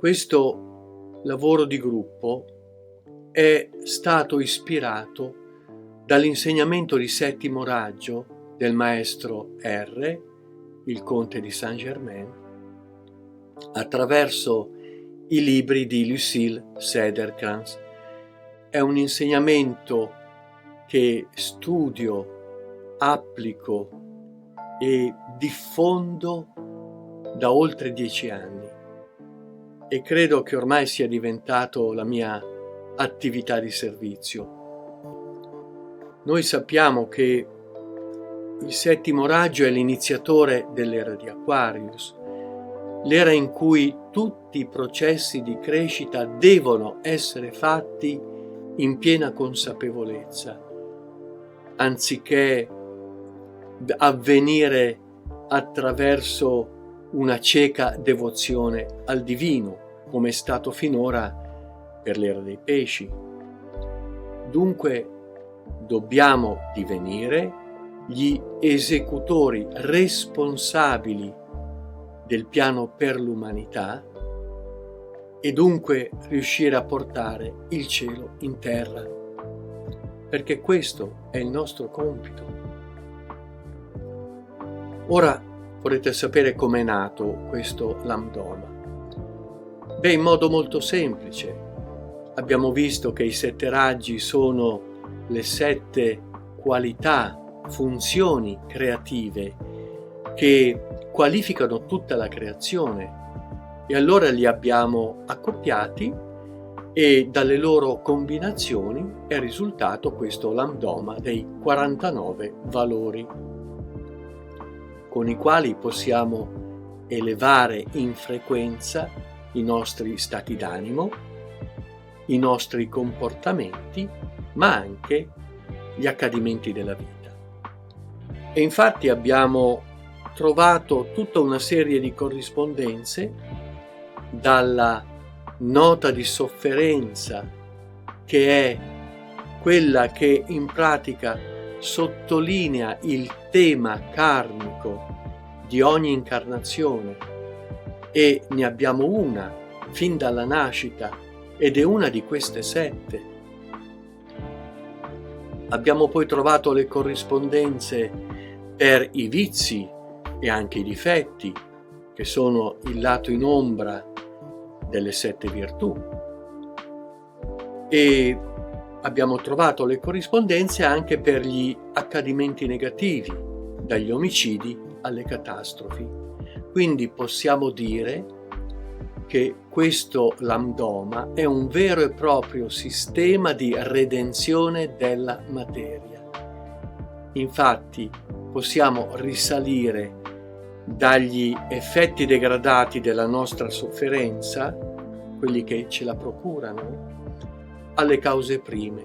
Questo lavoro di gruppo è stato ispirato dall'insegnamento di settimo raggio del maestro R, il conte di Saint-Germain, attraverso i libri di Lucile Sederkrans. È un insegnamento che studio, applico e diffondo da oltre 10 anni e credo che ormai sia diventato la mia attività di servizio. Noi sappiamo che il settimo raggio è l'iniziatore dell'era di Aquarius, l'era in cui tutti i processi di crescita devono essere fatti in piena consapevolezza, anziché avvenire attraverso una cieca devozione al divino, come è stato finora per l'era dei pesci. Dunque dobbiamo divenire gli esecutori responsabili del piano per l'umanità e dunque riuscire a portare il cielo in terra, perché questo è il nostro compito. Ora vorrete sapere com'è nato questo Lambdoma. In modo molto semplice. Abbiamo visto che i 7 raggi sono le 7 qualità, funzioni creative che qualificano tutta la creazione e allora li abbiamo accoppiati e dalle loro combinazioni è risultato questo Lambdoma dei 49 valori con i quali possiamo elevare in frequenza i nostri stati d'animo, i nostri comportamenti, ma anche gli accadimenti della vita. E infatti abbiamo trovato tutta una serie di corrispondenze dalla nota di sofferenza, che è quella che in pratica sottolinea il tema karmico di ogni incarnazione, e ne abbiamo una fin dalla nascita ed è una di queste 7. Abbiamo poi trovato le corrispondenze per i vizi e anche i difetti, che sono il lato in ombra delle 7 virtù, e abbiamo trovato le corrispondenze anche per gli accadimenti negativi, dagli omicidi alle catastrofi. Quindi possiamo dire che questo Lambdoma è un vero e proprio sistema di redenzione della materia. Infatti possiamo risalire dagli effetti degradati della nostra sofferenza, quelli che ce la procurano, alle cause prime,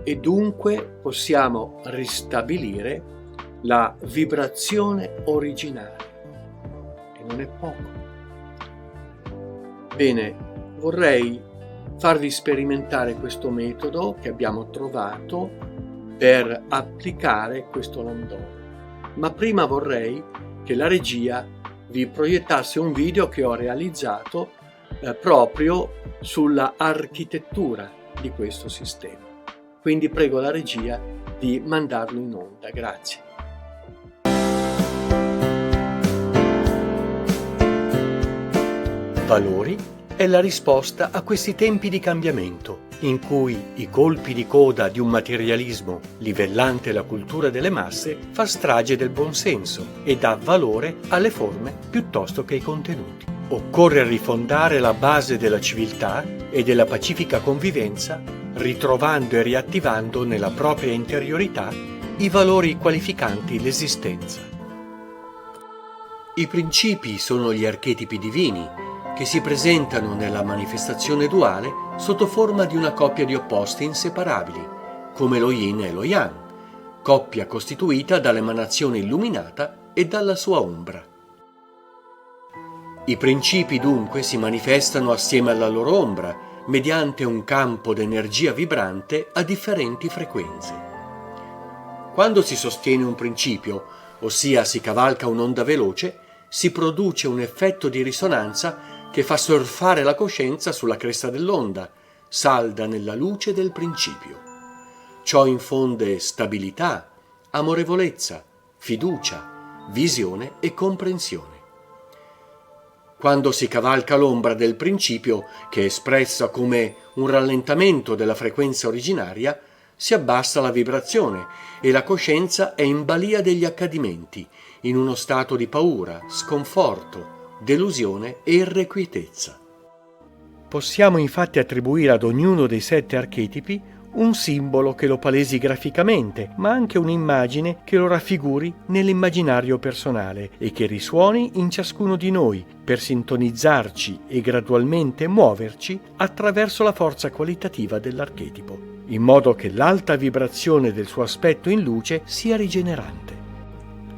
e dunque possiamo ristabilire la vibrazione originale, e non è poco. Bene, vorrei farvi sperimentare questo metodo che abbiamo trovato per applicare questo Lambdoma, ma prima vorrei che la regia vi proiettasse un video che ho realizzato proprio sulla architettura di questo sistema. Quindi prego la regia di mandarlo in onda. Grazie. Valori è la risposta a questi tempi di cambiamento, in cui i colpi di coda di un materialismo livellante la cultura delle masse fa strage del buonsenso e dà valore alle forme piuttosto che ai contenuti. Occorre rifondare la base della civiltà e della pacifica convivenza, ritrovando e riattivando nella propria interiorità i valori qualificanti l'esistenza. I principi sono gli archetipi divini, che si presentano nella manifestazione duale sotto forma di una coppia di opposti inseparabili, come lo yin e lo yang, coppia costituita dall'emanazione illuminata e dalla sua ombra. I principi dunque si manifestano assieme alla loro ombra, mediante un campo d'energia vibrante a differenti frequenze. Quando si sostiene un principio, ossia si cavalca un'onda veloce, si produce un effetto di risonanza che fa surfare la coscienza sulla cresta dell'onda, salda nella luce del principio. Ciò infonde stabilità, amorevolezza, fiducia, visione e comprensione. Quando si cavalca l'ombra del principio, che è espressa come un rallentamento della frequenza originaria, si abbassa la vibrazione e la coscienza è in balia degli accadimenti, in uno stato di paura, sconforto, delusione e irrequietezza. Possiamo infatti attribuire ad ognuno dei 7 archetipi un simbolo che lo palesi graficamente, ma anche un'immagine che lo raffiguri nell'immaginario personale e che risuoni in ciascuno di noi per sintonizzarci e gradualmente muoverci attraverso la forza qualitativa dell'archetipo, in modo che l'alta vibrazione del suo aspetto in luce sia rigenerante.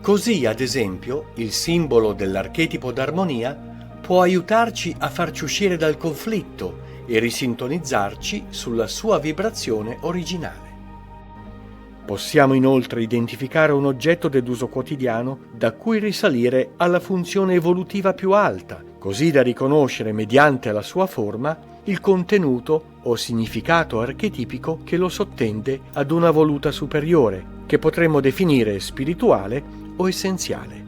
Così, ad esempio, il simbolo dell'archetipo d'armonia può aiutarci a farci uscire dal conflitto e risintonizzarci sulla sua vibrazione originale. Possiamo inoltre identificare un oggetto dell'uso quotidiano da cui risalire alla funzione evolutiva più alta, così da riconoscere mediante la sua forma il contenuto o significato archetipico che lo sottende ad una voluta superiore, che potremmo definire spirituale o essenziale.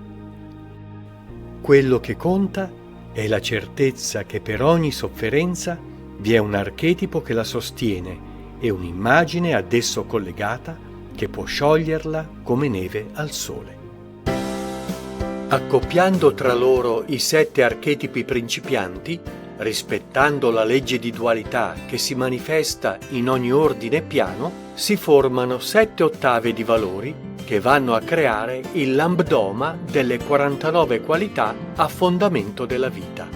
Quello che conta è la certezza che per ogni sofferenza vi è un archetipo che la sostiene e un'immagine ad esso collegata che può scioglierla come neve al sole. Accoppiando tra loro i 7 archetipi principianti, rispettando la legge di dualità che si manifesta in ogni ordine e piano, si formano 7 ottave di valori che vanno a creare il lambdoma delle 49 qualità a fondamento della vita.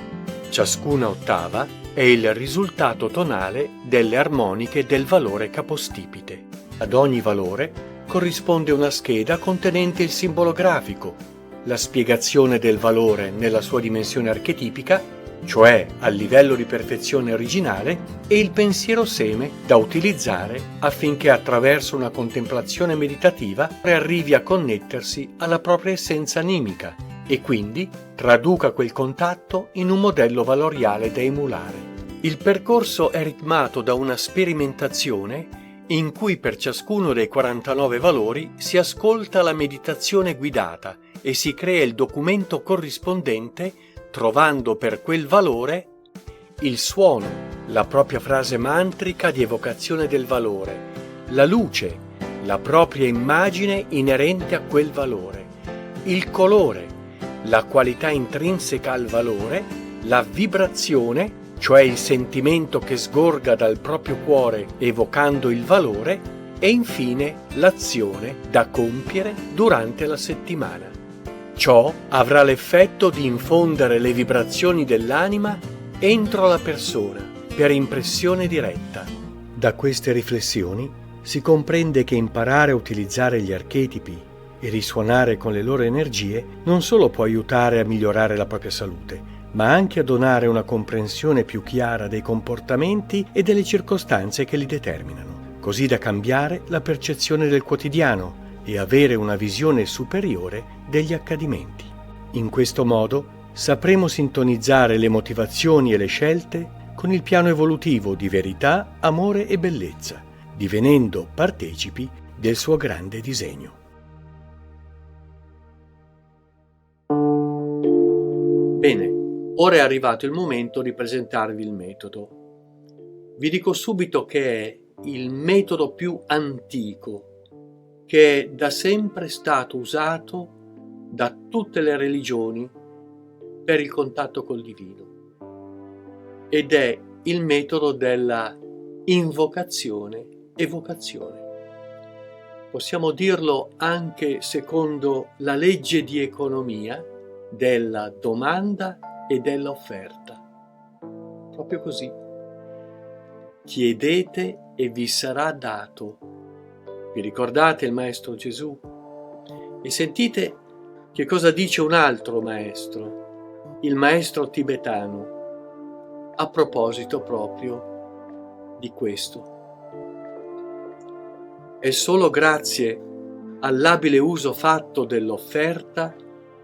Ciascuna ottava è il risultato tonale delle armoniche del valore capostipite. Ad ogni valore corrisponde una scheda contenente il simbolo grafico, la spiegazione del valore nella sua dimensione archetipica, cioè al livello di perfezione originale, e il pensiero seme da utilizzare affinché attraverso una contemplazione meditativa arrivi a connettersi alla propria essenza animica e quindi traduca quel contatto in un modello valoriale da emulare. Il percorso è ritmato da una sperimentazione in cui per ciascuno dei 49 valori si ascolta la meditazione guidata e si crea il documento corrispondente, trovando per quel valore il suono, la propria frase mantrica di evocazione del valore, la luce, la propria immagine inerente a quel valore, il colore, la qualità intrinseca al valore, la vibrazione, cioè il sentimento che sgorga dal proprio cuore evocando il valore, e infine l'azione da compiere durante la settimana. Ciò avrà l'effetto di infondere le vibrazioni dell'anima entro la persona per impressione diretta. Da queste riflessioni si comprende che imparare a utilizzare gli archetipi e risuonare con le loro energie non solo può aiutare a migliorare la propria salute, ma anche a donare una comprensione più chiara dei comportamenti e delle circostanze che li determinano, così da cambiare la percezione del quotidiano e avere una visione superiore degli accadimenti. In questo modo sapremo sintonizzare le motivazioni e le scelte con il piano evolutivo di verità, amore e bellezza, divenendo partecipi del suo grande disegno. Bene, ora è arrivato il momento di presentarvi il metodo. Vi dico subito che è il metodo più antico, che è da sempre stato usato da tutte le religioni per il contatto col divino, ed è il metodo della invocazione-evocazione. Possiamo dirlo anche secondo la legge di economia della domanda e dell'offerta. Proprio così. Chiedete e vi sarà dato. Vi ricordate il Maestro Gesù? E sentite che cosa dice un altro maestro, il maestro tibetano, a proposito proprio di questo. È solo grazie all'abile uso fatto dell'offerta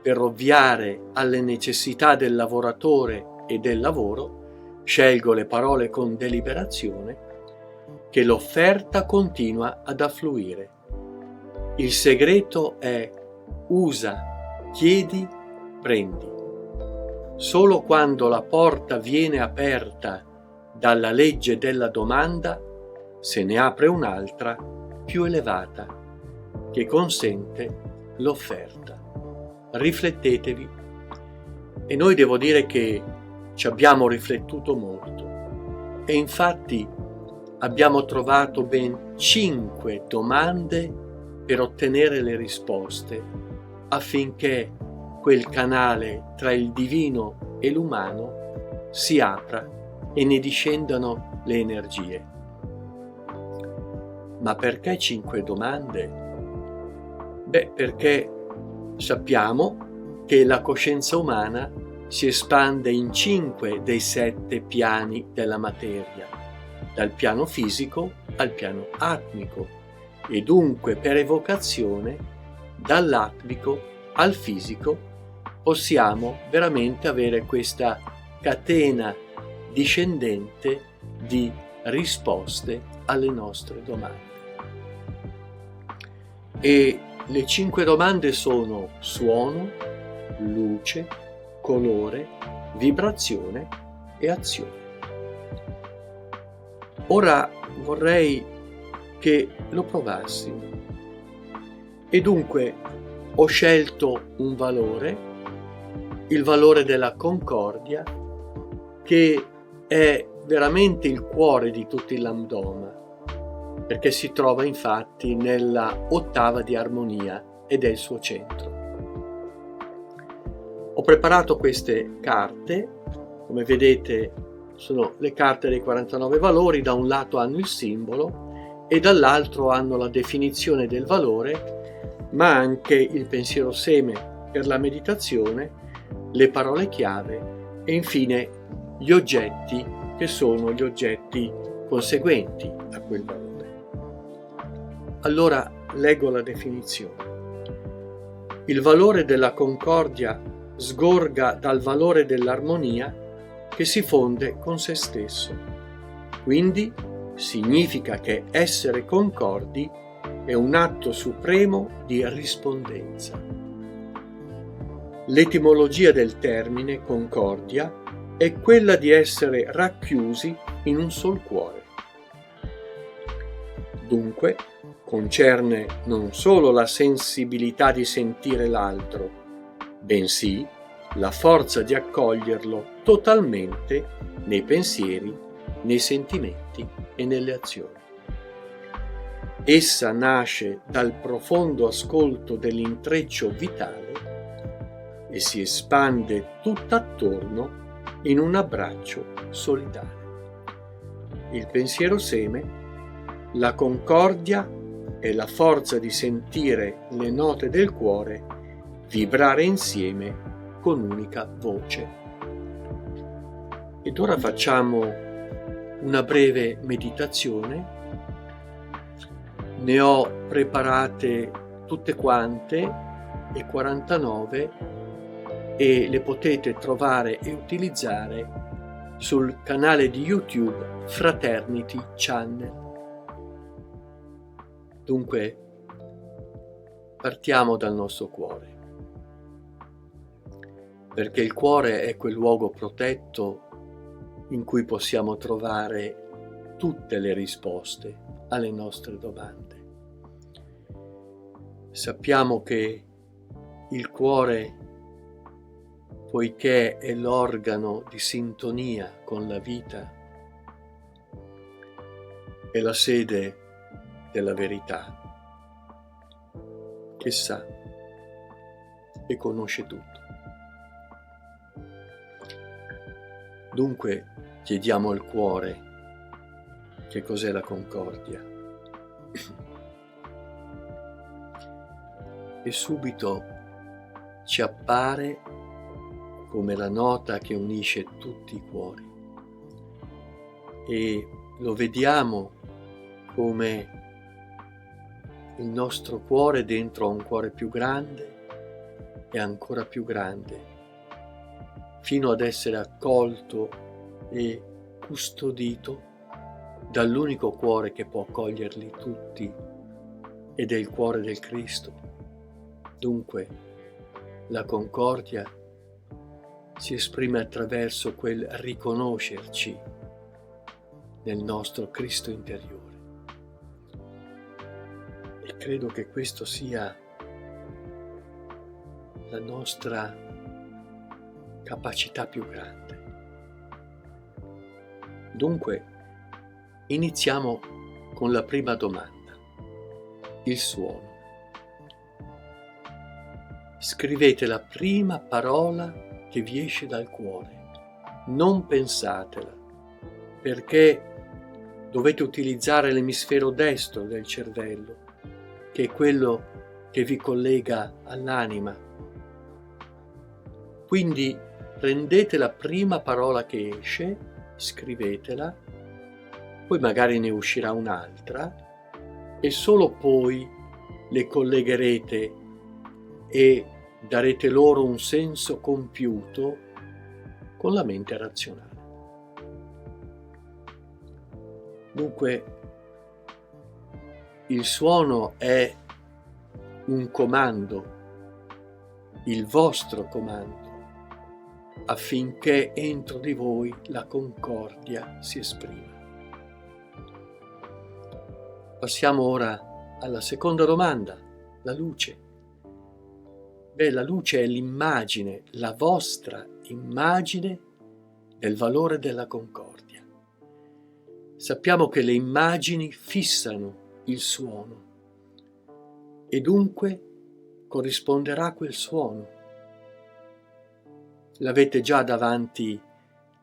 per ovviare alle necessità del lavoratore e del lavoro, scelgo le parole con deliberazione, che l'offerta continua ad affluire. Il segreto è usa, chiedi, prendi. Solo quando la porta viene aperta dalla legge della domanda, se ne apre un'altra più elevata, che consente l'offerta. Riflettetevi. E noi devo dire che ci abbiamo riflettuto molto. E infatti abbiamo trovato ben 5 domande per ottenere le risposte, affinché quel canale tra il divino e l'umano si apra e ne discendano le energie. Ma perché 5 domande? Perché sappiamo che la coscienza umana si espande in 5 dei 7 piani della materia, dal piano fisico al piano atmico, e dunque per evocazione dall'atmico al fisico possiamo veramente avere questa catena discendente di risposte alle nostre domande. E le 5 domande sono suono, luce, colore, vibrazione e azione. Ora vorrei che lo provassimo. E dunque ho scelto un valore, il valore della concordia, che è veramente il cuore di tutti i lambdoma, perché si trova infatti nella ottava di armonia ed è il suo centro. Ho preparato queste carte, come vedete sono le carte dei 49 valori, da un lato hanno il simbolo e dall'altro hanno la definizione del valore, ma anche il pensiero seme per la meditazione, le parole chiave e infine gli oggetti che sono gli oggetti conseguenti a quel valore. Allora leggo la definizione. Il valore della concordia sgorga dal valore dell'armonia che si fonde con se stesso. Quindi significa che essere concordi è un atto supremo di rispondenza. L'etimologia del termine concordia è quella di essere racchiusi in un sol cuore. Dunque, concerne non solo la sensibilità di sentire l'altro, bensì la forza di accoglierlo totalmente nei pensieri, nei sentimenti e nelle azioni. Essa nasce dal profondo ascolto dell'intreccio vitale e si espande tutt'attorno in un abbraccio solidale. Il pensiero seme, la concordia e la forza di sentire le note del cuore vibrare insieme con unica voce. Ed ora facciamo una breve meditazione. Ne ho preparate tutte quante e 49 e le potete trovare e utilizzare sul canale di YouTube Fraternity Channel. Dunque, partiamo dal nostro cuore, perché il cuore è quel luogo protetto in cui possiamo trovare tutte le risposte alle nostre domande. Sappiamo che il cuore, poiché è l'organo di sintonia con la vita, è la sede della verità, che sa e conosce tutto. Dunque chiediamo al cuore che cos'è la concordia e subito ci appare come la nota che unisce tutti i cuori e lo vediamo come il nostro cuore dentro a un cuore più grande e ancora più grande, fino ad essere accolto e custodito dall'unico cuore che può accoglierli tutti, ed è il cuore del Cristo. Dunque, la concordia si esprime attraverso quel riconoscerci nel nostro Cristo interiore. E credo che questo sia la nostra capacità più grande. Dunque, iniziamo con la prima domanda, il suono. Scrivete la prima parola che vi esce dal cuore, non pensatela, perché dovete utilizzare l'emisfero destro del cervello, che è quello che vi collega all'anima. Quindi prendete la prima parola che esce, scrivetela, poi magari ne uscirà un'altra e solo poi le collegherete e darete loro un senso compiuto con la mente razionale. Dunque, il suono è un comando, il vostro comando, affinché entro di voi la concordia si esprima. Passiamo ora alla seconda domanda, la luce. La luce è l'immagine, la vostra immagine del valore della concordia. Sappiamo che le immagini fissano il suono e dunque corrisponderà quel suono. L'avete già davanti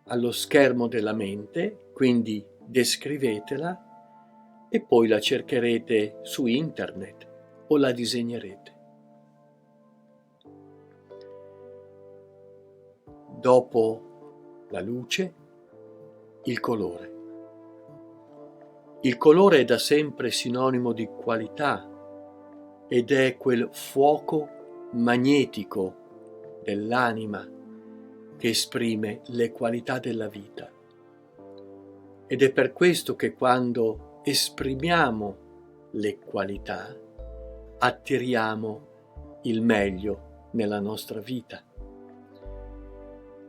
allo schermo della mente, quindi descrivetela e poi la cercherete su internet o la disegnerete. Dopo la luce, il colore. Il colore è da sempre sinonimo di qualità ed è quel fuoco magnetico dell'anima che esprime le qualità della vita. Ed è per questo che quando esprimiamo le qualità, attiriamo il meglio nella nostra vita.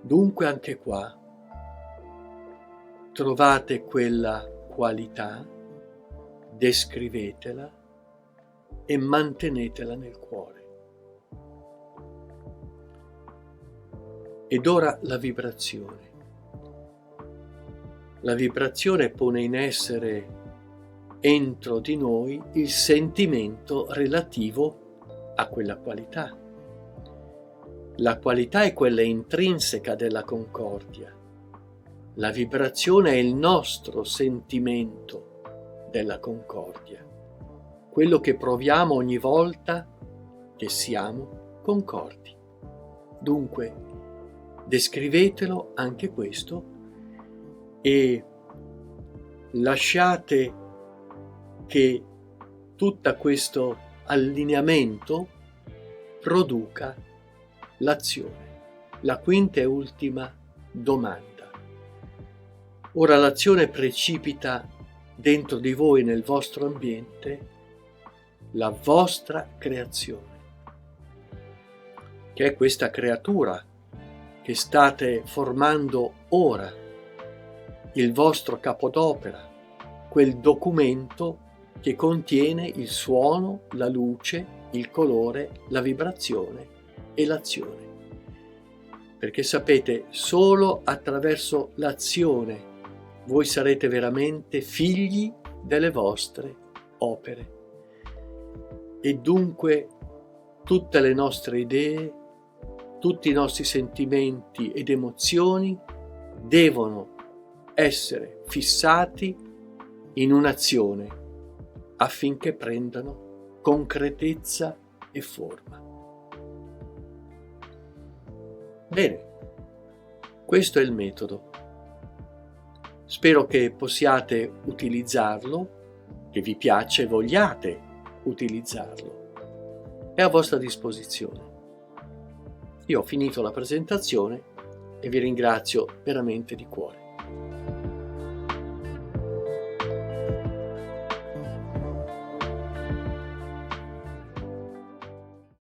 Dunque anche qua trovate quella qualità, descrivetela e mantenetela nel cuore. Ed ora la vibrazione. La vibrazione pone in essere entro di noi il sentimento relativo a quella qualità. La qualità è quella intrinseca della concordia. La vibrazione è il nostro sentimento della concordia, quello che proviamo ogni volta che siamo concordi. Dunque, descrivetelo anche questo e lasciate che tutto questo allineamento produca l'azione. La quinta e ultima domanda. Ora l'azione precipita dentro di voi, nel vostro ambiente, la vostra creazione, che è questa creatura che state formando ora, il vostro capodopera, quel documento che contiene il suono, la luce, il colore, la vibrazione e l'azione. Perché sapete, solo attraverso l'azione voi sarete veramente figli delle vostre opere. E dunque tutte le nostre idee, tutti i nostri sentimenti ed emozioni devono essere fissati in un'azione affinché prendano concretezza e forma. Bene, questo è il metodo. Spero che possiate utilizzarlo, che vi piaccia e vogliate utilizzarlo. È a vostra disposizione. Io ho finito la presentazione e vi ringrazio veramente di cuore.